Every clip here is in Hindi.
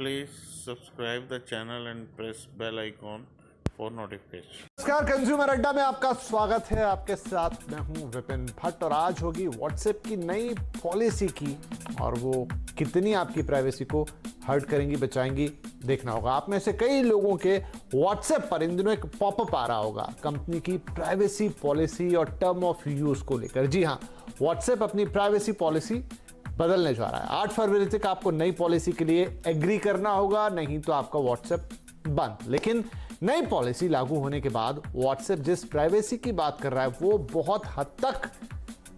Please subscribe the channel and press bell icon for notification. नमस्कार, कंज्यूमर अड्डा में आपका स्वागत है। आपके साथ मैं हूं विपिन भट्ट और आज होगी व्हाट्सएप की नई पॉलिसी की, और वो कितनी आपकी प्राइवेसी को हर्ट करेंगी, बचाएंगी, देखना होगा। आप में से कई लोगों के व्हाट्सएप पर इन दिनों एक पॉपअप आ रहा होगा कंपनी की प्राइवेसी पॉलिसी और टर्म ऑफ यूज को लेकर। जी हां, व्हाट्सएप अपनी प्राइवेसी पॉलिसी बदलने जा रहा है। 8 फरवरी तक आपको नई पॉलिसी के लिए एग्री करना होगा, नहीं तो आपका व्हाट्सएप बंद। लेकिन नई पॉलिसी लागू होने के बाद व्हाट्सएप जिस प्राइवेसी की बात कर रहा है वो बहुत हद तक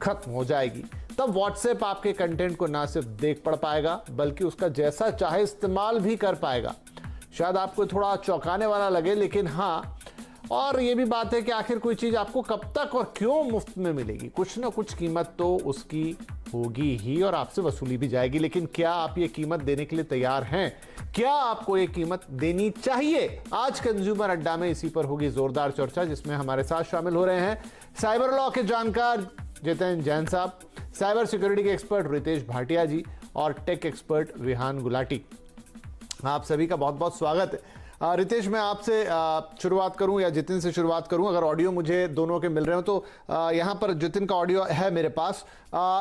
खत्म हो जाएगी। तब व्हाट्सएप आपके कंटेंट को ना सिर्फ देख पढ़ पाएगा बल्कि उसका जैसा चाहे इस्तेमाल भी कर पाएगा। शायद आपको थोड़ा चौंकाने वाला लगे, लेकिन हाँ, और ये भी बात है कि आखिर कोई चीज आपको कब तक और क्यों मुफ्त में मिलेगी। कुछ ना कुछ कीमत तो उसकी होगी ही और आपसे वसूली भी जाएगी। लेकिन क्या आप ये कीमत देने के लिए तैयार हैं? क्या आपको ये कीमत देनी चाहिए? आज कंज्यूमर अड्डा में इसी पर होगी जोरदार चर्चा, जिसमें हमारे साथ शामिल हो रहे हैं साइबर लॉ के जानकार जितेन जैन साहब, साइबर सिक्योरिटी के एक्सपर्ट रितेश भाटिया जी और टेक एक्सपर्ट विहान गुलाटी। आप सभी का बहुत बहुत स्वागत है। रितेश, मैं आपसे शुरुआत करूं या जितिन से शुरुआत करूं? अगर ऑडियो मुझे दोनों के मिल रहे हो तो यहां पर जितिन का ऑडियो है मेरे पास।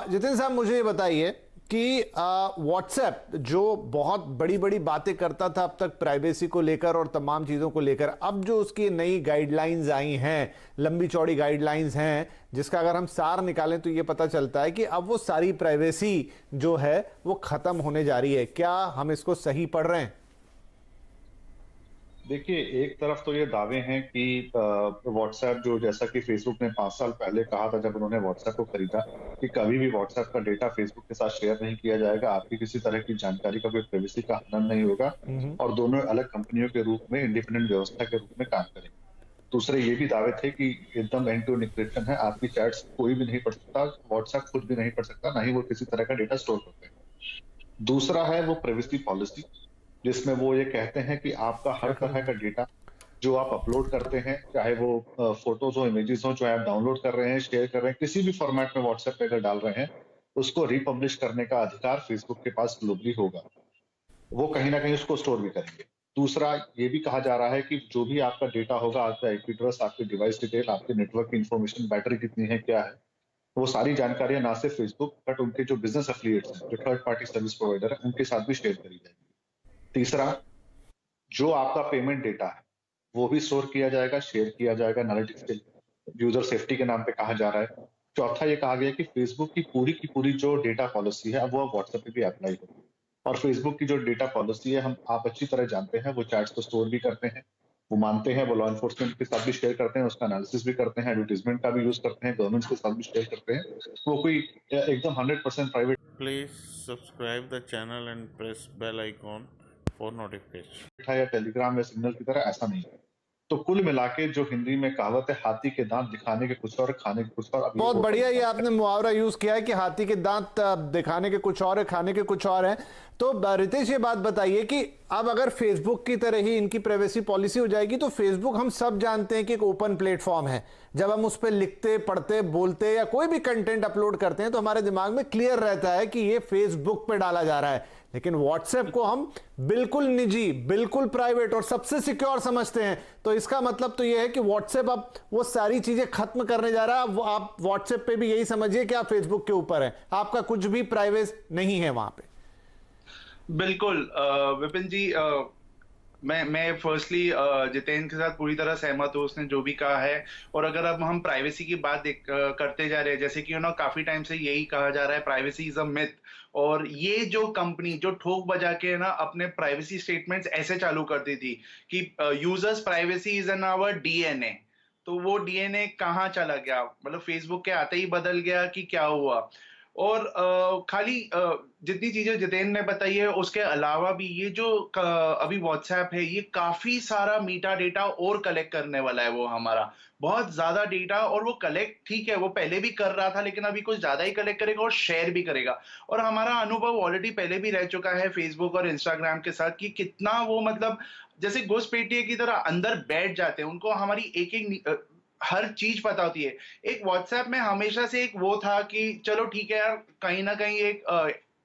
जितिन साहब, मुझे ये बताइए कि व्हाट्सएप जो बहुत बड़ी बड़ी बातें करता था अब तक प्राइवेसी को लेकर और तमाम चीज़ों को लेकर, अब जो उसकी नई गाइडलाइंस आई हैं, लंबी चौड़ी गाइडलाइंस हैं, जिसका अगर हम सार निकालें तो ये पता चलता है कि अब वो सारी प्राइवेसी जो है वो खत्म होने जा रही है। क्या हम इसको सही पढ़ रहे हैं? देखिए, एक तरफ तो ये दावे हैं कि व्हाट्सएप जो, जैसा कि फेसबुक ने 5 साल पहले कहा था जब उन्होंने व्हाट्सएप को खरीदा, कि कभी भी व्हाट्सएप का डेटा फेसबुक के साथ शेयर नहीं किया जाएगा, आपकी किसी तरह की जानकारी का कोई प्राइवेसी का हनन नहीं होगा, और दोनों अलग कंपनियों के रूप में इंडिपेंडेंट व्यवस्था के रूप में काम करेंगे। दूसरे ये भी दावे थे कि एकदम एंड टू एंड एन्क्रिप्शन है, आपकी चैट्स कोई भी नहीं पढ़ सकता, व्हाट्सएप खुद भी नहीं पढ़ सकता, ना ही वो किसी तरह का डेटा स्टोर करते हैं। दूसरा है वो प्राइवेसी पॉलिसी, जिसमें वो ये कहते हैं कि आपका हर तरह का डेटा जो आप अपलोड करते हैं, चाहे वो फोटोज हो, इमेजेस हो, जो आप डाउनलोड कर रहे हैं, शेयर कर रहे हैं, किसी भी फॉर्मेट में व्हाट्सएप पे अगर डाल रहे हैं, उसको रिपब्लिश करने का अधिकार फेसबुक के पास ग्लोबली होगा। वो कहीं ना कहीं उसको स्टोर भी करेंगे। दूसरा ये भी कहा जा रहा है कि जो भी आपका डेटा होगा, आपका आईपी एड्रेस, आपकी डिवाइस डिटेल, आपके नेटवर्क की इंफॉर्मेशन, बैटरी कितनी है, क्या है, वो सारी जानकारियां ना सिर्फ फेसबुक बट उनके जो बिजनेस एफिलिएट्स हैं, जो थर्ड पार्टी सर्विस प्रोवाइडर है, उनके साथ भी शेयर करी जाएगी। तीसरा, जो आपका पेमेंट डेटा है वो भी स्टोर किया जाएगा, शेयर किया जाएगा, एनालिटिक्स के यूजर सेफ्टी के नाम पे कहा जा रहा है। चौथा, ये कहा गया कि फेसबुक की पूरी जो डेटा पॉलिसी है वो व्हाट्सएप पे भी अप्लाई होगी। और फेसबुक की जो डेटा पॉलिसी है, आप अच्छी तरह जानते हैं, वो चैट्स को स्टोर भी करते हैं, वो मानते हैं, वो लॉ एनफोर्समेंट के साथ भी शेयर करते हैं, उसका एनालिसिस भी करते हैं, एडवर्टाइजमेंट का भी यूज करते हैं, गवर्नमेंट के साथ भी शेयर करते हैं। वो कोई एकदम 100% private Please subscribe the channel and press bell icon for notification. है या टेलीग्राम या सिग्नल की तरह, ऐसा नहीं है। तो कुल मिला के जो हिंदी में कहावत है, हाथी के दांत दिखाने के कुछ और, खाने के कुछ और। बहुत बढ़िया, ये आपने मुहावरा यूज किया है कि हाथी के दांत दिखाने के कुछ और है, खाने के कुछ और है। तो रितेश, ये बात बताइए कि अब अगर फेसबुक की तरह ही इनकी प्राइवेसी पॉलिसी हो जाएगी, तो फेसबुक हम सब जानते हैं कि एक ओपन प्लेटफॉर्म है। जब हम उस पर लिखते, पढ़ते, बोलते या कोई भी कंटेंट अपलोड करते हैं तो हमारे दिमाग में क्लियर रहता है कि ये फेसबुक पे डाला जा रहा है। लेकिन व्हाट्सएप को हम बिल्कुल निजी, बिल्कुल प्राइवेट और सबसे सिक्योर समझते हैं। तो इसका मतलब तो यह है कि व्हाट्सएप अब वो सारी चीजें खत्म करने जा रहा है। आप व्हाट्सएप पे भी यही समझिए कि आप फेसबुक के ऊपर हैं, आपका कुछ भी प्राइवेट नहीं है वहां पे। बिल्कुल विपिन जी, मैं फर्स्टली जितेन के साथ पूरी तरह सहमत हूँ, उसने जो भी कहा है। और अगर अब हम प्राइवेसी की बात करते जा रहे हैं, जैसे कि काफी टाइम से यही कहा जा रहा है, प्राइवेसी इज अ मिथ। और ये जो कंपनी जो ठोक बजा के अपने प्राइवेसी स्टेटमेंट्स ऐसे चालू करती थी कि users privacy is in our DNA, तो वो डीएनए कहाँ चला गया? मतलब फेसबुक के आते ही बदल गया कि क्या हुआ? और खाली जितनी चीजें जितेन ने बताई है, उसके अलावा भी ये जो अभी व्हाट्सएप है, ये काफी सारा मीटा डेटा और कलेक्ट करने वाला है। वो हमारा बहुत ज्यादा डेटा, और वो कलेक्ट, ठीक है, वो पहले भी कर रहा था, लेकिन अभी कुछ ज्यादा ही कलेक्ट करेगा और शेयर भी करेगा। और हमारा अनुभव ऑलरेडी पहले भी रह चुका है फेसबुक और इंस्टाग्राम के साथ कि कितना वो मतलब जैसे घुसपैठिए की तरह अंदर बैठ जाते हैं। उनको हमारी एक एक हर चीज पता होती है। एक व्हाट्सएप में हमेशा से एक वो था कि चलो ठीक है यार, कहीं ना कहीं एक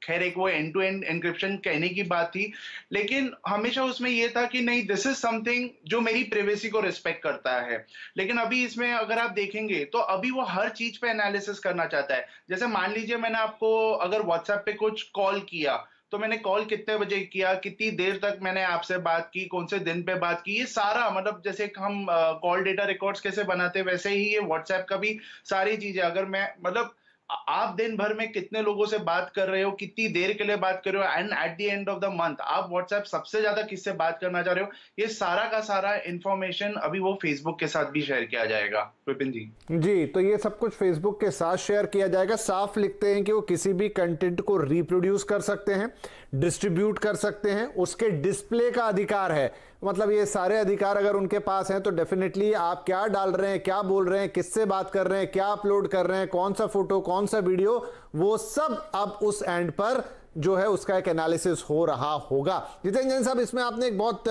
खैर एक वो एंड टू एंड एन्क्रिप्शन कहने की बात थी, लेकिन हमेशा उसमें ये था कि नहीं, दिस इज समथिंग जो मेरी प्राइवेसी को रिस्पेक्ट करता है। लेकिन अभी इसमें अगर आप देखेंगे तो अभी वो हर चीज पे एनालिसिस करना चाहता है। जैसे मान लीजिए मैंने आपको अगर व्हाट्सएप पे कुछ कॉल किया, तो मैंने कॉल कितने बजे किया, कितनी देर तक मैंने आपसे बात की, कौन से दिन पे बात की, ये सारा मतलब जैसे हम कॉल डेटा रिकॉर्ड्स कैसे बनाते हैं वैसे ही ये व्हाट्सएप का भी सारी चीजें, अगर मैं मतलब आप दिन भर में कितने लोगों से बात कर रहे हो, कितनी देर के लिए बात कर रहे हो, and at the end of the month आप व्हाट्सएप सबसे ज्यादा किससे बात करना चाह रहे हो, ये सारा का सारा इंफॉर्मेशन अभी वो फेसबुक के साथ भी शेयर किया जाएगा। विपिन जी जी, तो ये सब कुछ फेसबुक के साथ शेयर किया जाएगा। साफ लिखते हैं कि वो किसी भी कंटेंट को रिप्रोड्यूस कर सकते हैं, डिस्ट्रीब्यूट कर सकते हैं, उसके डिस्प्ले का अधिकार है। मतलब ये सारे अधिकार अगर उनके पास हैं तो डेफिनेटली आप क्या डाल रहे हैं, क्या बोल रहे हैं, किससे बात कर रहे हैं, क्या अपलोड कर रहे हैं, कौन सा फोटो, कौन सा वीडियो, वो सब अब उस एंड पर जो है उसका एक एनालिसिस हो रहा होगा। जितेंद्र जैन साहब, इसमें आपने एक बहुत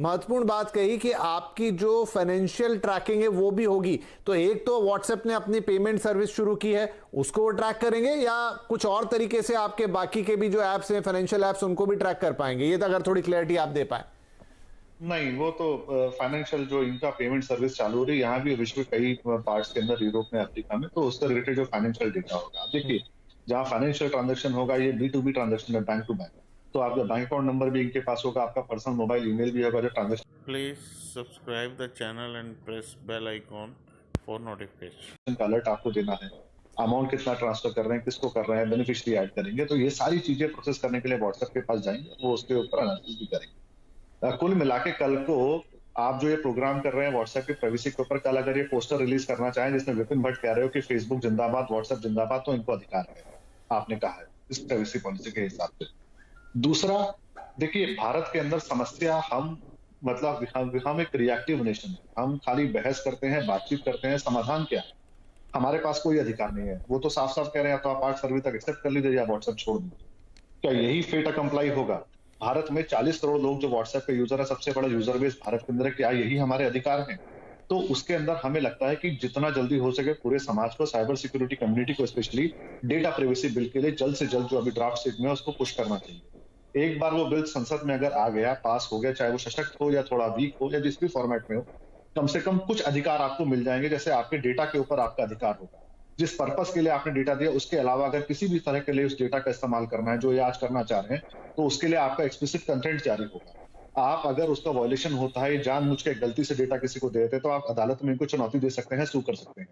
महत्वपूर्ण बात कही कि आपकी जो फाइनेंशियल ट्रैकिंग है वो भी होगी। तो एक तो व्हाट्सएप ने अपनी पेमेंट सर्विस शुरू की है, उसको वो ट्रैक करेंगे, या कुछ और तरीके से आपके बाकी के भी जो एप्स हैं, फाइनेंशियल एप्स, उनको भी ट्रैक कर पाएंगे? ये तो अगर थोड़ी क्लैरिटी आप दे पाए। नहीं, वो तो फाइनेंशियल जो इनका पेमेंट सर्विस चालू हो रही है यहाँ भी, विश्व के कई पार्ट्स के अंदर, यूरोप में, अफ्रीका में, तो उससे रिलेटेड जो फाइनेंशियल डेटा होगा, देखिए जहाँ फाइनेंशियल ट्रांजेक्शन होगा ये B2B ट्रांजेक्शन है, बैंक टू बैंक, तो आपका बैंक अकाउंट नंबर भी इनके पास होगा, आपका पर्सनल मोबाइल ईमेल भी होगा जो transaction Please subscribe the channel and press bell icon for notification. का अलर्ट आपको देना है, अमाउंट कितना ट्रांसफर कर रहे हैं, किसको कर रहे हैं, बेनिफिशियरी ऐड करेंगे, तो ये सारी चीजें प्रोसेस करने के लिए व्हाट्सएप के पास जाएंगे, वो उसके ऊपर एनालिसिस भी करेंगे। कुल मिला के कल को आप जो ये प्रोग्राम कर रहे हैं व्हाट्सएप की प्राइवेसी के ऊपर, कल अगर ये पोस्टर रिलीज करना चाहें जिसमें विपिन भट्ट कह रहे हो कि फेसबुक जिंदाबाद, व्हाट्सएप जिंदाबाद, तो इनको अधिकार है, आपने कहा है इस प्राइवेसी पॉलिसी के हिसाब से। दूसरा, देखिए भारत के अंदर समस्या, हम मतलब हम एक रिएक्टिव नेशन है, हम खाली बहस करते हैं, बातचीत करते हैं, समाधान क्या है? हमारे पास कोई अधिकार नहीं है। वो तो साफ साफ कह रहे हैं, तो आप 8 फरवरी तक एक्सेप्ट कर लीजिए या व्हाट्सएप छोड़ दीजिए। क्या यही फेट कंप्लाई होगा? भारत में 40 करोड़ लोग जो व्हाट्सएप के यूजर है, सबसे बड़ा यूजर बेस भारत के अंदर है, क्या यही हमारे अधिकार हैं? तो उसके अंदर हमें लगता है कि जितना जल्दी हो सके पूरे समाज को, साइबर सिक्योरिटी कम्युनिटी को स्पेशली, डेटा प्राइवेसी बिल के लिए जल्द से जल्द जो अभी ड्राफ्ट स्टेज में है उसको पुश करना चाहिए। एक बार वो बिल संसद में अगर आ गया, पास हो गया, चाहे वो सशक्त हो या थोड़ा वीक हो या जिस भी फॉर्मेट में हो, कम से कम कुछ अधिकार आपको मिल जाएंगे। जैसे आपके डेटा के ऊपर आपका अधिकार होगा, जिस पर्पस के लिए आपने डेटा दिया उसके अलावा अगर किसी भी तरह के लिए उस डेटा का इस्तेमाल करना है जो ये आज करना चाह रहे हैं, तो उसके लिए आपका एक्सप्लिसिट कंटेंट जारी होगा। आप अगर उसका वायलेशन होता है, जानबूझ के गलती से डेटा किसी को दे देते हैं, तो आप अदालत में इनको चुनौती दे सकते हैं, सू कर सकते हैं।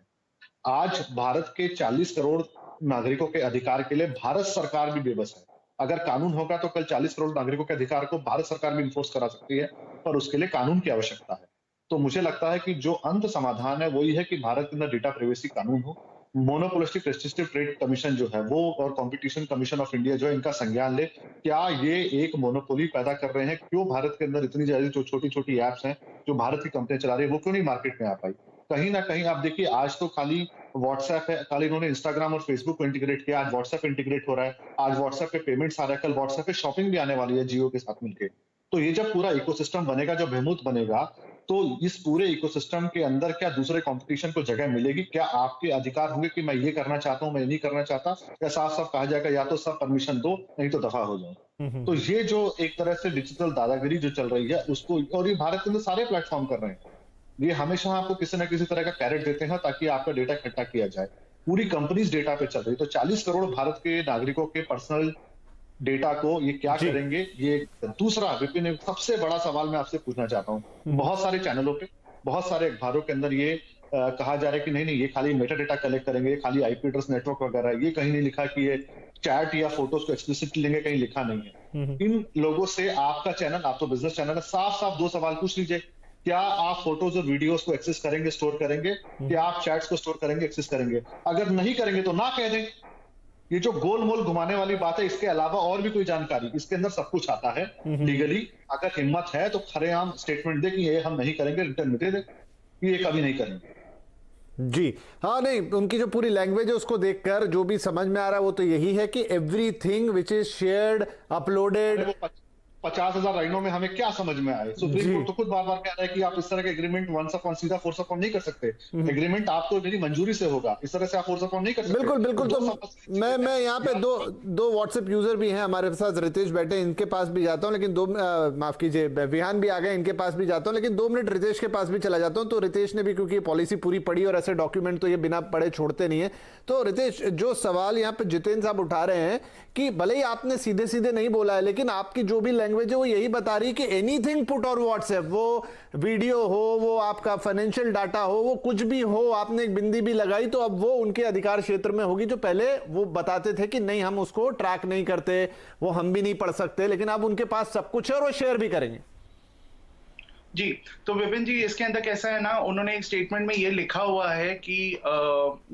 आज भारत के 40 करोड़ नागरिकों के अधिकार के लिए भारत सरकार भी बेबस है। अगर कानून होगा तो कल 40 करोड़ नागरिकों के अधिकार को भारत सरकार भी इन्फोर्स करा सकती है, पर उसके लिए कानून की आवश्यकता है। तो मुझे लगता है कि जो अंत समाधान है वही है कि भारत के अंदर डेटा प्राइवेसी कानून हो, मोनोपोलिस्टिक रेस्ट्रिक्टिव ट्रेड कमीशन जो है वो और कंपटीशन कमीशन ऑफ इंडिया जो है इनका संज्ञान ले। क्या ये एक मोनोपोली पैदा कर रहे हैं? क्यों भारत के अंदर इतनी ज्यादा जो छोटी छोटी एप्स हैं जो भारत की कंपनियां चला रही है वो क्यों नहीं मार्केट में आ पाई? कहीं ना कहीं आप देखिए, आज तो खाली व्हाट्सएप है, कल इन्होंने इंस्टाग्राम और फेसबुक को इंटीग्रेट किया, आज व्हाट्सएप इंटीग्रेट हो रहा है, आज व्हाट्सएप पे पेमेंट्स आ रहा है, कल व्हाट्सएप पे शॉपिंग भी आने वाली है जियो के साथ मिलकर। तो ये जब पूरा इकोसिस्टम बनेगा, जब बेहमूत बनेगा, तो इस पूरे इकोसिस्टम के अंदर क्या दूसरे कंपटीशन को जगह मिलेगी? क्या आपके अधिकार होंगे कि मैं ये करना चाहता हूं, मैं नहीं करना चाहता, या साफ साफ कहा जाएगा या तो सब परमिशन दो नहीं तो दफा हो जाओ? तो ये जो एक तरह से डिजिटल दादागिरी जो चल रही है उसको, और ये भारत के अंदर सारे प्लेटफॉर्म कर रहे हैं, ये हमेशा आपको किसी ना किसी तरह का कैरेट देते हैं ताकि आपका डेटा इकट्ठा किया जाए। पूरी कंपनीज डेटा पे चल रही है, तो 40 करोड़ भारत के नागरिकों के पर्सनल डेटा को ये क्या करेंगे? ये दूसरा विपिन, एक सबसे बड़ा सवाल मैं आपसे पूछना चाहता हूँ। बहुत सारे चैनलों पे, बहुत सारे अखबारों के अंदर ये कहा जा रहा है कि नहीं ये खाली मेटा डेटा कलेक्ट करेंगे, खाली आईपी एड्रेस नेटवर्क वगैरह, ये कहीं नहीं लिखा कि ये चैट या फोटोज को एक्सप्लिसिटली लेंगे, कहीं लिखा नहीं है। इन लोगों से आपका चैनल, आप तो बिजनेस चैनल है, साफ साफ 2 सवाल पूछ लीजिए। क्या आप फोटोज और वीडियोस को एक्सेस करेंगे, स्टोर करेंगे? क्या आप चैट्स को स्टोर करेंगे, एक्सेस करेंगे? अगर नहीं करेंगे तो ना कह दें। ये जो गोल मोल घुमाने वाली बात है, इसके अलावा और भी कोई जानकारी इसके अंदर सब कुछ आता है लीगली। अगर हिम्मत है तो खरेआम स्टेटमेंट दे कि ये हम नहीं करेंगे, रिटर्न में दे दे ये कभी नहीं करेंगे। जी हाँ, नहीं, उनकी जो पूरी लैंग्वेज है उसको देखकर जो भी समझ में आ रहा है वो तो यही है कि everything which is shared, uploaded, 50,000 लाइनों में हमें क्या समझ में आए? सुप्रीम कोर्ट तो खुद बार बार कह रहा है कि आप इस तरह के एग्रीमेंट वंस अपॉन सीधा फोर्स अपॉन नहीं कर सकते। एग्रीमेंट आप तो मेरी मंजूरी से होगा, इस तरह से आप फोर्स अपॉन नहीं कर सकते। बिल्कुल बिल्कुल। तो मैं यहाँ पे दो व्हाट्सएप यूजर भी हैं हमारे साथ, रितेश बैठे, इनके पास भी जाता हूँ, लेकिन माफ कीजिए विहान भी आ गए, इनके पास भी जाता हूँ, लेकिन 2 मिनट रितेश के पास भी चला जाता हूँ। तो रितेश ने भी, क्योंकि पॉलिसी पूरी पढ़ी और ऐसे डॉक्यूमेंट तो ये बिना पढ़े छोड़ते नहीं है। तो रितेश, जो सवाल यहाँ पे जितेंद्र साहब उठा रहे हैं कि भले ही आपने सीधे सीधे नहीं बोला है, लेकिन आपकी जो भी लैंग्वेज है वो यही बता रही है कि एनीथिंग पुट ऑन व्हाट्सएप, वो वीडियो हो, वो आपका फाइनेंशियल डाटा हो, वो कुछ भी हो, आपने एक बिंदी भी लगाई तो अब वो उनके अधिकार क्षेत्र में होगी। जो पहले वो बताते थे कि नहीं हम उसको ट्रैक नहीं करते, वो हम भी नहीं पढ़ सकते, लेकिन अब उनके पास सब कुछ है और वो शेयर भी करेंगे। जी, तो विपिन जी, इसके अंदर कैसा है ना, उन्होंने एक स्टेटमेंट में ये लिखा हुआ है कि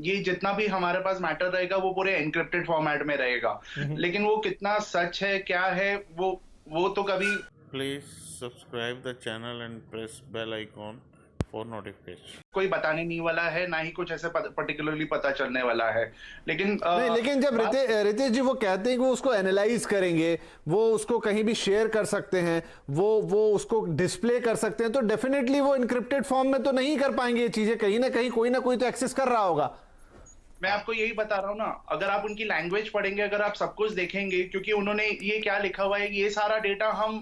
ये जितना भी हमारे पास मैटर रहेगा वो पूरे एनक्रिप्टेड फॉर्मेट में रहेगा, लेकिन वो कितना सच है, क्या है, वो तो कभी। Please subscribe the channel and press bell icon for notification. कोई बताने नहीं वाला है, ना ही कुछ ऐसे पर्टिकुलरली पता चलने वाला है। लेकिन नहीं, लेकिन जब रितेश जी वो कहते हैं कि वो उसको एनालाइज करेंगे, वो उसको कहीं भी शेयर कर सकते हैं, वो उसको डिस्प्ले कर सकते हैं, तो डेफिनेटली वो इनक्रिप्टेड फॉर्म में तो नहीं कर पाएंगे ये चीजें, कहीं ना कहीं कोई ना कोई तो एक्सेस कर रहा होगा। मैं आपको यही बता रहा हूँ ना, अगर आप उनकी लैंग्वेज पढ़ेंगे, अगर आप सब कुछ देखेंगे, क्योंकि उन्होंने ये क्या लिखा हुआ है, ये सारा डेटा हम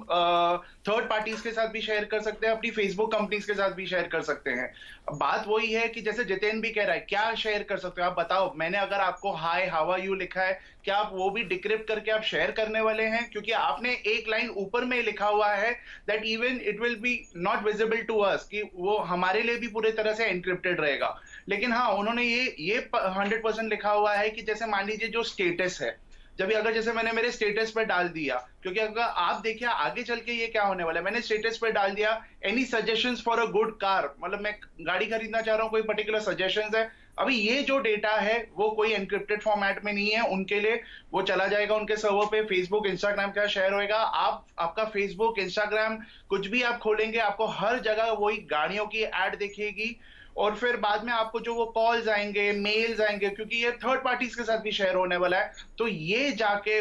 थर्ड पार्टीज के साथ भी शेयर कर सकते हैं, अपनी फेसबुक कंपनीज के साथ भी शेयर कर सकते हैं। बात वही है कि जैसे जितेंद्र भी कह रहा है, क्या शेयर कर सकते हो आप बताओ। मैंने अगर आपको हाय हाउ आर यू लिखा है, क्या आप वो भी डिक्रिप्ट करके आप शेयर करने वाले हैं? क्योंकि आपने एक लाइन ऊपर में लिखा हुआ है that even it will be not visible to us, कि वो हमारे लिए भी पूरी तरह से एनक्रिप्टेड रहेगा। लेकिन हाँ, उन्होंने ये 100% लिखा हुआ है कि जैसे मान लीजिए जो स्टेटस है, जब अगर जैसे मैंने मेरे स्टेटस पे डाल दिया, क्योंकि अगर आप देखिए आगे चल के ये क्या होने वाला है, मैंने स्टेटस पे डाल दिया any suggestions for a good car, मतलब मैं गाड़ी खरीदना चाह रहा हूँ, कोई पर्टिकुलर सजेशंस है, अभी ये जो डेटा है वो कोई एनक्रिप्टेड फॉर्मेट में नहीं है, उनके लिए वो चला जाएगा उनके सर्वर पे, फेसबुक इंस्टाग्राम का शेयर होएगा। आपका फेसबुक इंस्टाग्राम कुछ भी आप खोलेंगे, आपको हर जगह वही गाड़ियों की एड दिखेगी, और फिर बाद में आपको जो वो कॉल्स आएंगे, मेल्स आएंगे, क्योंकि ये थर्ड पार्टीज के साथ भी शेयर होने वाला है। तो ये जाके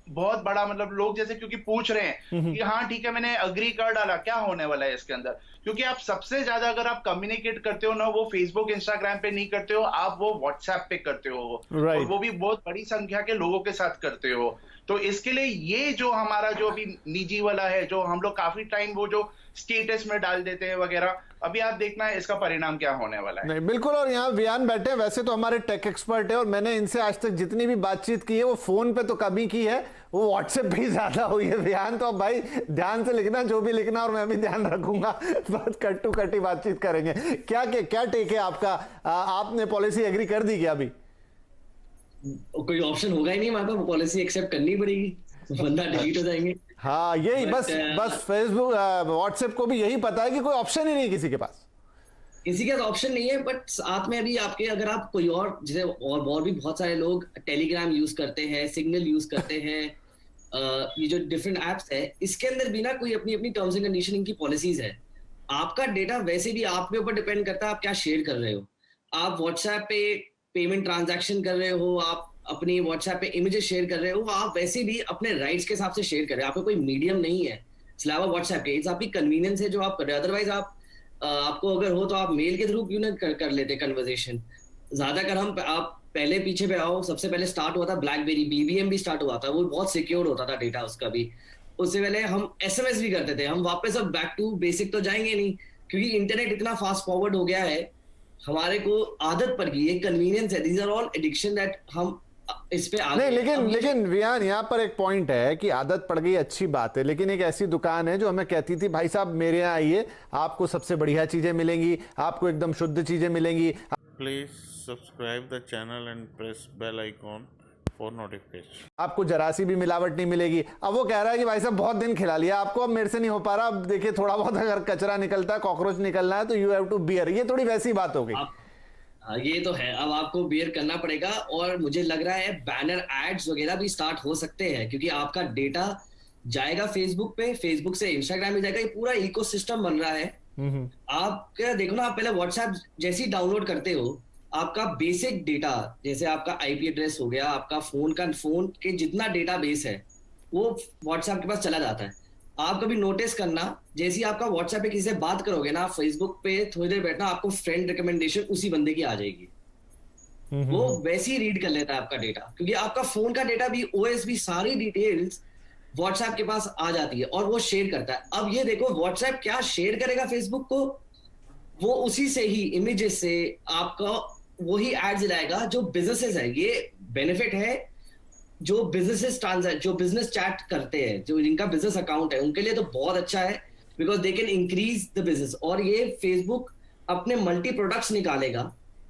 बहुत बड़ा, मतलब लोग जैसे क्योंकि पूछ रहे हैं कि हाँ ठीक है मैंने अग्री कर डाला, क्या होने वाला है इसके अंदर, क्योंकि आप सबसे ज्यादा अगर आप कम्युनिकेट करते हो ना, वो फेसबुक इंस्टाग्राम पे नहीं करते हो, आप वो व्हाट्सएप पे करते हो, और वो भी बहुत बड़ी संख्या के लोगों के साथ करते हो। तो इसके लिए ये जो हमारा जो अभी निजी वाला है, जो हम लोग काफी टाइम वो जो स्टेटस में डाल देते हैं वगैरह, अभी आप देखना है इसका परिणाम क्या होने वाला है। नहीं बिल्कुल। और यहाँ विहान बैठे हैं, वैसे तो हमारे टेक एक्सपर्ट है, और मैंने इनसे आज तक जितनी भी बातचीत की है वो फोन पे तो कमी की है, वो व्हाट्सएप पे ही ज्यादा हुई है। विहान तो अब भाई ध्यान से लिखना जो भी लिखना, और मैं भी ध्यान रखूंगा, बहुत कट टू कट ही बातचीत करेंगे। क्या टेक है आपका? आपने पॉलिसी एग्री कर दी क्या? अभी कोई ऑप्शन होगा ही नहीं हमारे पास, पॉलिसी एक्सेप्ट करनी पड़ेगी, वरना डिलीट हो जाएंगे। हाँ यही बस फेसबुक व्हाट्सएप को भी यही पता है कि कोई ऑप्शन ही नहीं किसी के पास, किसी के पास ऑप्शन नहीं है। बट साथ में अभी आपके अगर आप कोई और जैसे और भी बहुत सारे लोग टेलीग्राम यूज करते हैं, सिग्नल यूज करते हैं, ये जो डिफरेंट एप्स है, इसके अंदर भी ना कोई अपनी अपनी टर्म्स एंड कंडीशनिंग की पॉलिसीज है। आपका डेटा वैसे भी आपके ऊपर डिपेंड करता है आप क्या शेयर कर रहे हो। आप व्हाट्सएप पे पेमेंट ट्रांजैक्शन कर रहे हो, आप अपनी व्हाट्सएप पे इमेजेस शेयर कर रहे हो, आप वैसे भी अपने राइट्स के हिसाब से शेयर कर रहे हो। आपका कोई मीडियम नहीं है सिवा व्हाट्सएप के, आपकी कन्वीनियंस है जो आप कर रहे हो। अदरवाइज आपको अगर हो तो आप मेल के थ्रू क्यों ना कर लेते कन्वर्सेशन। ज्यादातर आप पहले पीछे पे आओ, सबसे पहले स्टार्ट हुआ था ब्लैकबेरी, BBM भी स्टार्ट हुआ था, वो बहुत सिक्योर होता था डेटा उसका भी। उससे पहले हम SMS भी करते थे। हम वापस अब बैक टू बेसिक तो जाएंगे नहीं, क्योंकि इंटरनेट इतना फास्ट फॉरवर्ड हो गया है, हमारे को आदत पड़ गई है, कन्वीनियंस है। These are all addiction that हम इस पे नहीं, लेकिन विहान यहाँ पर एक पॉइंट है कि आदत पड़ गई, अच्छी बात है, लेकिन एक ऐसी दुकान है जो हमें कहती थी भाई साहब मेरे यहाँ आइए, आपको सबसे बढ़िया चीजें मिलेंगी, आपको एकदम शुद्ध चीजें मिलेंगी। Please subscribe the channel and press bell icon for notification. आपको जरा सी भी मिलावट नहीं मिलेगी। अब वो कह रहा है कि भाई साहब बहुत दिन खिला लिया आपको, अब मेरे से नहीं हो पा रहा, अब देखिए थोड़ा बहुत अगर कचरा निकलता है, कॉकरोच निकलना है तो यू हैव टू बियर। ये थोड़ी वैसी बात हो गई। ये तो है, अब आपको बियर करना पड़ेगा। और मुझे लग रहा है बैनर एड्स वगैरह भी स्टार्ट हो सकते हैं, क्योंकि आपका डेटा जाएगा फेसबुक पे, फेसबुक से इंस्टाग्राम में जाएगा, ये पूरा इकोसिस्टम बन रहा है। आप क्या देखो ना, आप पहले व्हाट्सएप जैसे ही डाउनलोड करते हो, आपका बेसिक डेटा जैसे आपका IP एड्रेस हो गया, आपका फोन के जितना डेटा बेस है वो व्हाट्सएप के पास चला जाता है। आप कभी नोटिस करना, जैसे ही आपका व्हाट्सएप पे किसी से बात करोगे ना, फेसबुक पे थोड़ी देर बैठना, आपको फ्रेंड रिकमेंडेशन उसी बंदे की आ जाएगी। वो वैसे ही रीड कर लेता है आपका डेटा, क्योंकि आपका फोन का डेटा भी, ओएस भी, सारी डिटेल्स व्हाट्सएप के पास आ जाती है और वो शेयर करता है। अब ये देखो व्हाट्सएप क्या शेयर करेगा फेसबुक को, वो उसी से ही इमेजेस से आपका वही एड्स लाएगा जो बिजनेसेस है। ये बेनिफिट है जो बिजनेसेस ट्रांजैक्ट, जो बिजनेस चैट करते हैं, जो जिनका बिजनेस अकाउंट है, उनके लिए तो बहुत अच्छा है, because they can increase the business. और ये फेसबुक अपने मल्टी प्रोडक्ट्स निकालेगा,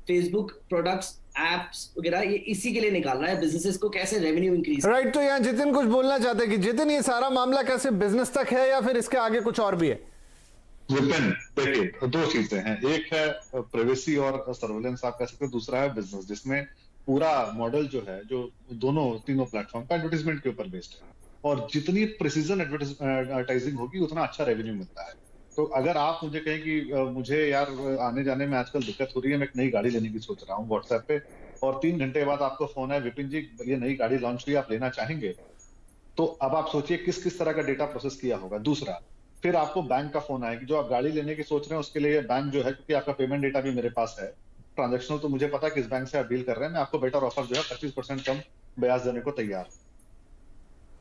फेसबुक प्रोडक्ट्स, एप्स वगैरह, ये इसी के लिए निकाल रहा है, बिजनेसेस को कैसे रेवेन्यू इंक्रीज। राइट, तो यहाँ जितिन कुछ बोलना चाहते हैं कि जितिन ये सारा मामला कैसे बिजनेस तक है या फिर इसके आगे कुछ और भी है? विपिन, देखिए दो चीजें हैं, एक है प्राइवेसी और सर्वेलेंस आप कह सकते हैं, दूसरा है बिजनेस, जिसमें पूरा मॉडल जो है, जो दोनों तीनों प्लेटफॉर्म का एडवर्टाइजमेंट के ऊपर बेस्ड है, और जितनी प्रिसीजन एडवर्टाइजिंग होगी उतना अच्छा रेवेन्यू मिलता है। तो अगर आप मुझे कहें कि मुझे यार आने जाने में आजकल दिक्कत हो रही है, मैं एक नई गाड़ी लेने की सोच रहा हूँ व्हाट्सएप पे, और 3 घंटे बाद आपको फोन है, विपिन जी ये नई गाड़ी लॉन्च हुई, आप लेना चाहेंगे? तो अब आप सोचिए किस किस तरह का डेटा प्रोसेस किया होगा। दूसरा, फिर आपको बैंक का फोन आएगा, जो आप गाड़ी लेने की सोच रहे हैं उसके लिए बैंक जो है, क्योंकि आपका पेमेंट डेटा भी मेरे पास है ट्रांजैक्शनल, तो मुझे पता है किस बैंक से आप डील कर रहे हैं, मैं आपको बेटर ऑफर जो है 25% कम ब्याज देने को तैयार।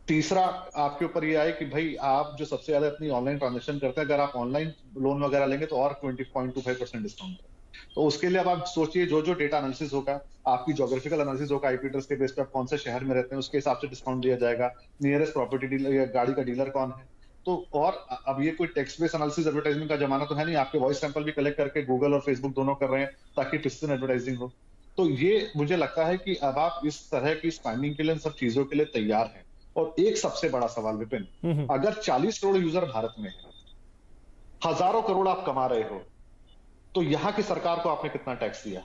तीसरा आपके ऊपर ये आए कि भाई आप जो सबसे ज्यादा अपनी ऑनलाइन ट्रांजैक्शन करते हैं, अगर आप ऑनलाइन लोन वगैरह लेंगे तो और 20.25% डिस्काउंट है। तो उसके लिए अब आप सोचिए जो जो डेटा एनालिसिस होगा, आपकी ज्योग्राफिकल एनालिसिस होगा, आईपी एड्रेस के बेस पे आप कौन से शहर में रहते हैं उसके हिसाब से डिस्काउंट दिया जाएगा, नियरेस्ट प्रॉपर्टी डीलर या गाड़ी का डीलर कौन है। तो और अब ये कोई टेक्स्ट बेस्ड एनालिसिस एडवर्टाइजमेंट का जमाना तो है नहीं, आपके वॉइस सैंपल भी कलेक्ट करके गूगल और फेसबुक दोनों कर रहे हैं ताकि प्रिसिजन एडवर्टाइजिंग हो। तो ये मुझे लगता है कि अब आप इस तरह की स्पैमिंग के लिए, इन सब चीजों के लिए तैयार हैं। और एक सबसे बड़ा सवाल विपिन, अगर 40 करोड़ यूजर भारत में है, हजारों करोड़ आप कमा रहे हो, तो यहां की सरकार को आपने कितना टैक्स दिया?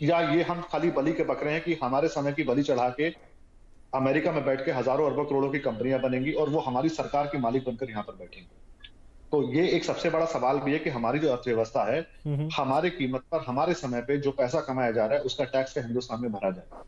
या ये हम खाली बलि के बकरे हैं कि हमारे समय की बलि चढ़ा के अमेरिका में बैठ के हजारों अरबों करोड़ों की कंपनियां बनेंगी और वो हमारी सरकार के मालिक बनकर यहां पर बैठेंगे? तो ये एक सबसे बड़ा सवाल भी है कि हमारी जो अर्थव्यवस्था है, हमारे कीमत पर, हमारे समय पे जो पैसा कमाया जा रहा है उसका टैक्स का हिंदुस्तान में भरा जाए।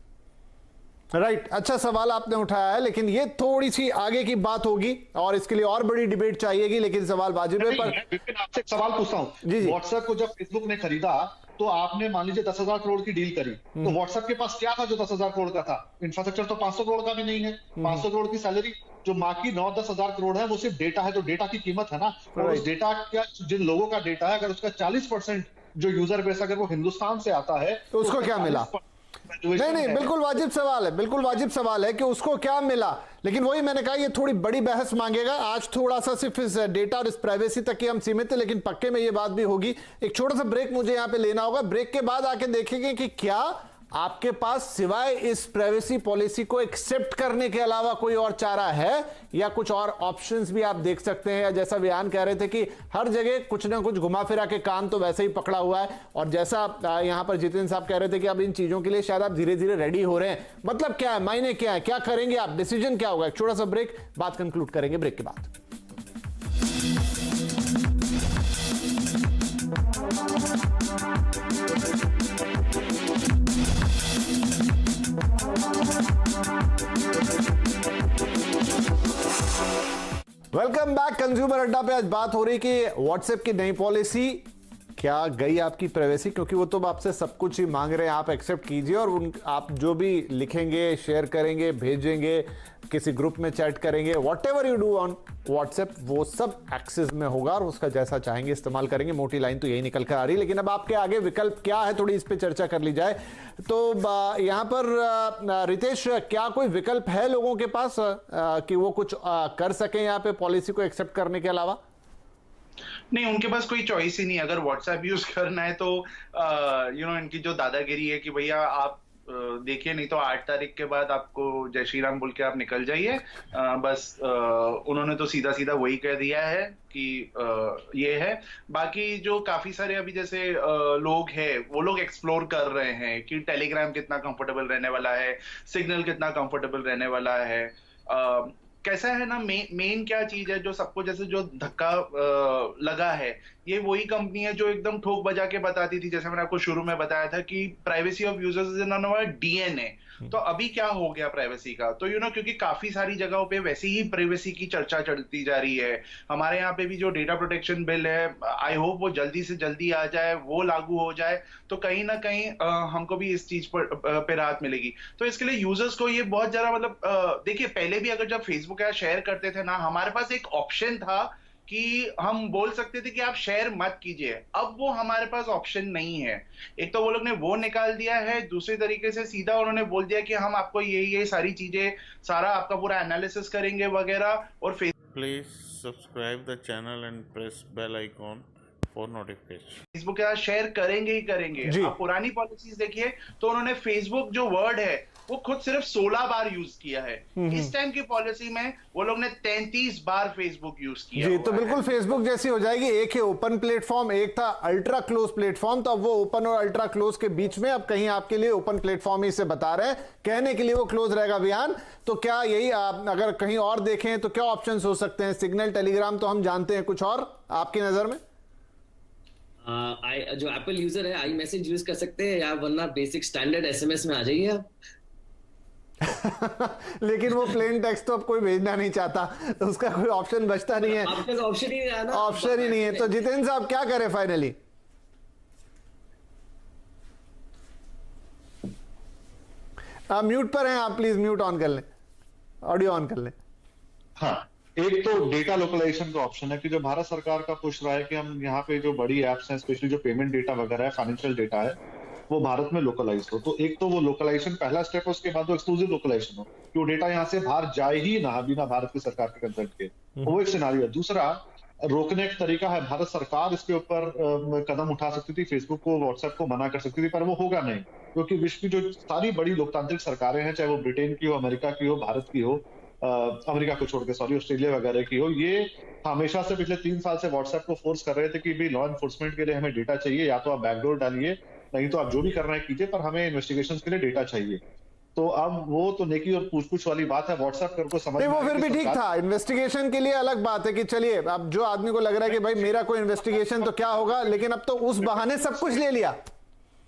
राइट, अच्छा सवाल आपने उठाया है, लेकिन ये थोड़ी सी आगे की बात होगी और इसके लिए और बड़ी डिबेट चाहिएगी, लेकिन सवाल वाजिब है। पर लेकिन आपसे एक सवाल पूछता हूँ, व्हाट्सएप को जब फेसबुक ने खरीदा तो आपने मान लीजिए 10,000 करोड़ की डील करी, तो व्हाट्सएप के पास क्या था जो 10,000 करोड़ का था? इंफ्रास्ट्रक्चर तो 500 करोड़ का भी नहीं है। 500 करोड़ की सैलरी, जो माँ की 9-10 हजार करोड़ है, वो सिर्फ डेटा है, तो डेटा की कीमत है ना। और उस डेटा का, जिन लोगों का डेटा है, अगर उसका 40% जो यूजर बेस अगर वो हिंदुस्तान से आता है तो उसको क्या मिला? नहीं, बिल्कुल वाजिब सवाल है, बिल्कुल वाजिब सवाल है कि उसको क्या मिला। लेकिन वही मैंने कहा, ये थोड़ी बड़ी बहस मांगेगा। आज थोड़ा सा सिर्फ इस डेटा और इस प्राइवेसी तक ही हम सीमित है, लेकिन पक्के में ये बात भी होगी। एक छोटा सा ब्रेक मुझे यहाँ पे लेना होगा, ब्रेक के बाद आके देखेंगे कि क्या आपके पास सिवाय इस प्राइवेसी पॉलिसी को एक्सेप्ट करने के अलावा कोई और चारा है, या कुछ और ऑप्शंस भी आप देख सकते हैं। या जैसा बयान कह रहे थे कि हर जगह कुछ ना कुछ घुमा फिरा के कान तो वैसे ही पकड़ा हुआ है, और जैसा यहां पर जितिन साहब कह रहे थे कि अब इन चीजों के लिए शायद आप धीरे धीरे रेडी हो रहे हैं। मतलब क्या है, मायने क्या है, क्या करेंगे आप, डिसीजन क्या होगा? एक छोटा सा ब्रेक, बात कंक्लूड करेंगे ब्रेक के बाद। Welcome back. कंज्यूमर अड्डा पे आज बात हो रही कि व्हाट्सएप की नई पॉलिसी क्या गई आपकी प्राइवेसी, क्योंकि वो तो आपसे सब कुछ ही मांग रहे हैं, आप एक्सेप्ट कीजिए और आप जो भी लिखेंगे, शेयर करेंगे, भेजेंगे, किसी ग्रुप में चैट करेंगे, whatever you do on WhatsApp, वो सब एक्सेस में होगा और उसका जैसा चाहेंगे इस्तेमाल करेंगे। मोटी लाइन तो यही निकल कर आ रही है, लेकिन अब आपके आगे विकल्प क्या है, थोड़ी इस पे चर्चा कर ली जाए। तो यहाँ पर रितेश, क्या कोई विकल्प है लोगों के पास कि वो कुछ कर सकें यहाँ पे पॉलिसी को एक्सेप्ट करने के अलावा? नहीं, उनके पास कोई चॉइस ही नहीं। अगर व्हाट्सएप यूज करना है तो इनकी जो दादागिरी है कि भैया आप देखिए, नहीं तो 8 तारीख के बाद आपको जय श्री राम बोल के आप निकल जाइए। बस उन्होंने तो सीधा सीधा वही कह दिया है कि ये है। बाकी जो काफी सारे अभी जैसे लोग हैं, वो लोग एक्सप्लोर कर रहे हैं कि टेलीग्राम कितना कंफर्टेबल रहने वाला है, सिग्नल कितना कंफर्टेबल रहने वाला है। कैसा है ना, मेन क्या चीज है जो सबको जैसे जो धक्का लगा है, ये वही कंपनी है जो एकदम ठोक बजा के बताती थी, जैसे मैंने आपको शुरू में बताया था कि privacy of users is in our DNA. तो अभी क्या हो गया प्राइवेसी का, तो क्योंकि काफी सारी जगहों पे वैसे ही प्राइवेसी की चर्चा चलती जा रही है। हमारे यहाँ पे भी जो डेटा प्रोटेक्शन बिल है, आई होप वो जल्दी से जल्दी आ जाए, वो लागू हो जाए, तो कहीं ना कहीं हमको भी इस चीज पे राहत मिलेगी। तो इसके लिए यूजर्स को ये बहुत ज्यादा मतलब देखिए, पहले भी अगर जब फेसबुक या शेयर करते थे ना, हमारे पास एक ऑप्शन था कि हम बोल सकते थे कि आप शेयर मत कीजिए। अब वो हमारे पास ऑप्शन नहीं है। एक तो वो लोग ने वो निकाल दिया है, दूसरी तरीके से सीधा उन्होंने बोल दिया कि हम आपको ये सारी चीजें, सारा आपका पूरा एनालिसिस करेंगे वगैरह। और Please subscribe the channel and press bell icon for notification. Facebook के साथ शेयर करेंगे ही करेंगे। जी। आप पुरानी पॉलिसीज देखिए तो उन्होंने फेसबुक जो वर्ड है वो खुद सिर्फ 16 बार यूज किया है। इस टाइम की पॉलिसी में वो लोग ने 33 बार फेसबुक यूज किया जी, तो हुआ बिल्कुल है। फेसबुक जैसी हो जाएगी। एक है ओपन प्लेटफॉर्म, एक था अल्ट्रा क्लोज प्लेटफॉर्म। तो अब वो ओपन और अल्ट्रा क्लोज के बीच में अब कहीं आपके लिए ओपन प्लेटफॉर्म ही से बता रहे हैं, कहने के लिए वो क्लोज रहेगा अभियान। तो क्या यही आप अगर कहीं और देखें तो क्या ऑप्शंस हो सकते हैं? सिग्नल, टेलीग्राम तो हम जानते हैं, कुछ और आपकी नजर में? जो एप्पल यूजर है आई मैसेज यूज कर सकते हैं, या वरना बेसिक स्टैंडर्ड एसएमएस में आ जाइए आप। लेकिन वो प्लेन टेक्स्ट तो अब कोई भेजना नहीं चाहता, तो उसका कोई ऑप्शन बचता नहीं है। आपके पास ऑप्शन ही नहीं है ना, ऑप्शन ही नहीं है। तो जितेंद्र साहब क्या करें फाइनली? आप म्यूट पर हैं, आप प्लीज म्यूट ऑन कर लें, ऑडियो ऑन कर लें। हाँ, एक तो डेटा लोकलाइजेशन का ऑप्शन है कि जो भारत सरकार का पुश रहा है कि हम यहाँ पे जो बड़ी एप्स हैं, स्पेशली जो पेमेंट डेटा वगैरह है, फाइनेंशियल डेटा है, वो भारत में लोकलाइज हो। तो एक तो वो लोकलाइजेशन पहला स्टेप है, उसके बाद वो एक्सक्लूसिव लोकलाइजेशन हो कि वो डेटा यहाँ से बाहर जाए ही ना बिना भारत की सरकार के कंसेंट के। वो एक सिनारियो है। दूसरा, रोकने का तरीका है, भारत सरकार इसके ऊपर कदम उठा सकती थी, फेसबुक को, व्हाट्सएप को मना कर सकती थी, पर वो होगा नहीं, क्योंकि विश्व की जो सारी बड़ी लोकतांत्रिक सरकारें हैं, चाहे वो ब्रिटेन की हो, अमेरिका की हो, भारत की हो, अमेरिका को छोड़ के सॉरी, ऑस्ट्रेलिया वगैरह की हो, ये हमेशा से पिछले 3 साल से व्हाट्सएप को फोर्स कर रहे थे कि भाई लॉ एनफोर्समेंट के लिए हमें डेटा चाहिए, या तो आप बैकडोर डालिए, नहीं तो आप जो भी कर रहे हैं कीजिए, पर हमें इन्वेस्टिगेशंस के लिए डेटा चाहिए। तो अब वो तो नेकी और पूछ वाली बात है। व्हाट्सएप कर को समझ नहीं, वो में फिर भी ठीक था। इन्वेस्टिगेशन के लिए अलग बात है कि चलिए, अब जो आदमी को लग रहा है कि भाई मेरा कोई इन्वेस्टिगेशन तो क्या होगा, लेकिन अब तो उस बहाने सब कुछ ले लिया,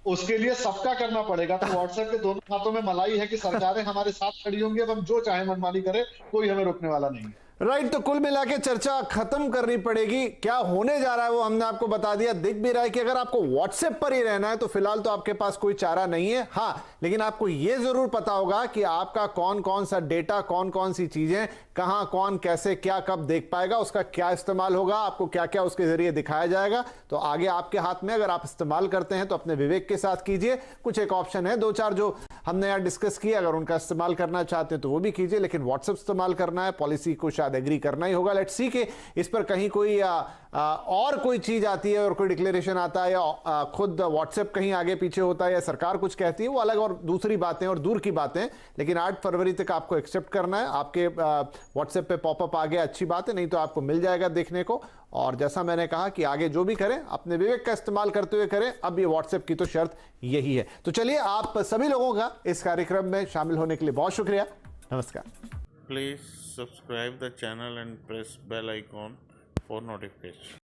उसके लिए सबका करना पड़ेगा। तो व्हाट्सएप के दोनों हाथों में मलाई है कि सरकारें हमारे साथ खड़ी होंगी, अब हम जो चाहे मनमानी करें, कोई हमें रोकने वाला नहीं। राइट। तो कुल मिला के चर्चा खत्म करनी पड़ेगी। क्या होने जा रहा है वो हमने आपको बता दिया। दिख भी रहा है कि अगर आपको व्हाट्सएप पर ही रहना है तो फिलहाल तो आपके पास कोई चारा नहीं है। हाँ, लेकिन आपको यह जरूर पता होगा कि आपका कौन कौन सा डेटा, कौन कौन सी चीजें, कहां कौन कैसे क्या कब देख पाएगा, उसका क्या इस्तेमाल होगा, आपको क्या क्या उसके जरिए दिखाया जाएगा। तो आगे आपके हाथ में, अगर आप इस्तेमाल करते हैं तो अपने विवेक के साथ कीजिए। कुछ एक ऑप्शन है, 2-4 जो हमने यहाँ डिस्कस किया, अगर उनका इस्तेमाल करना चाहते हैं तो वो भी कीजिए, लेकिन व्हाट्सएप इस्तेमाल करना है, पॉलिसी को शायद एग्री करना ही होगा। लेट्स सी कि इस पर कहीं कोई और कोई चीज आती है और कोई डिक्लेरेशन आता है, या खुद व्हाट्सएप कहीं आगे पीछे होता है, या सरकार कुछ कहती है, वो अलग और दूसरी बातें और दूर की बातें। लेकिन 8 फरवरी तक आपको एक्सेप्ट करना है। आपके व्हाट्सएप पे पॉपअप आ गया, अच्छी बात है, नहीं तो आपको मिल जाएगा देखने को। और जैसा मैंने कहा कि आगे जो भी करें अपने विवेक का इस्तेमाल करते हुए करें। अब ये व्हाट्सएप की तो शर्त यही है। तो चलिए, आप सभी लोगों का इस कार्यक्रम में शामिल होने के लिए बहुत शुक्रिया। नमस्कार। Please subscribe the channel and press bell icon for notification.